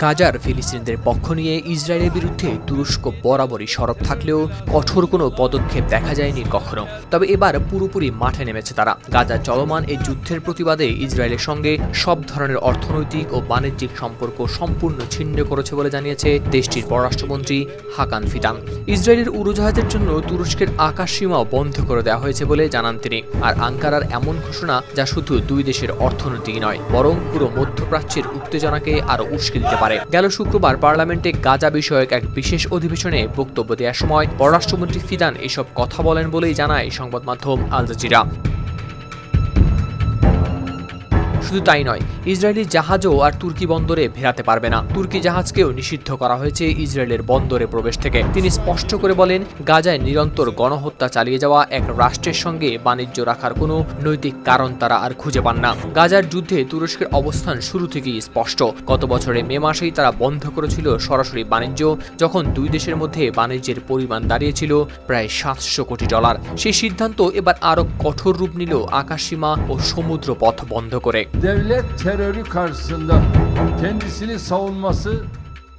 গাজার ফিলিস্তিনিদের পক্ষ নিয়ে ইসরায়েলের বিরুদ্ধে তুরস্ক বরাবরই সরব থাকলেও কঠোর কোনো পদক্ষেপ দেখা যায়নি কখনো। তবে এবার পুরোপুরি মাঠে নেমেছে তারা। গাজার চলমান এই যুদ্ধের প্রতিবাদে ইসরায়েলের সঙ্গে সব ধরনের অর্থনৈতিক ও বাণিজ্যিক সম্পর্ক সম্পূর্ণ ছিন্ন করেছে বলে জানিয়েছে দেশটির পররাষ্ট্রমন্ত্রী হাকান ফিদান। ইসরায়েলের উড়োজাহাজের জন্য তুরস্কের আকাশ সীমাও বন্ধ করে দেওয়া হয়েছে বলে জানান তিনি। আর আঙ্কারার এমন ঘোষণা যা শুধু দুই দেশের অর্থনীতি নয়, বরং পুরো মধ্যপ্রাচ্যের উত্তেজনাকে আরও উস্কে দিতে পারে। গেল শুক্রবার পার্লামেন্টে গাজা বিষয়ক এক বিশেষ অধিবেশনে বক্তব্য দেওয়ার সময় পররাষ্ট্রমন্ত্রী ফিদান এসব কথা বলেন বলেই জানায় সংবাদ মাধ্যম আল জাজিরা। শুধু তাই নয়, ইসরায়েলি জাহাজও আর তুর্কি বন্দরে ভেড়াতে পারবে না। তুর্কি জাহাজকেও নিষিদ্ধ করা হয়েছে ইসরায়েলের বন্দরে প্রবেশ থেকে। তিনি স্পষ্ট করে বলেন, গাজায় নিরন্তর গণহত্যা চালিয়ে যাওয়া এক রাষ্ট্রের সঙ্গে বাণিজ্য রাখার কোনো নৈতিক কারণ তারা আর খুঁজে পান না। গাজার যুদ্ধে তুরস্কের অবস্থান শুরু থেকেই স্পষ্ট। গত বছরের মে মাসেই তারা বন্ধ করেছিল সরাসরি বাণিজ্য, যখন দুই দেশের মধ্যে বাণিজ্যের পরিমাণ দাঁড়িয়েছিল প্রায় $700 কোটি। সেই সিদ্ধান্ত এবার আরও কঠোর রূপ নিল আকাশসীমা ও সমুদ্র পথ বন্ধ করে। Devlet terörü karşısında kendisini savunması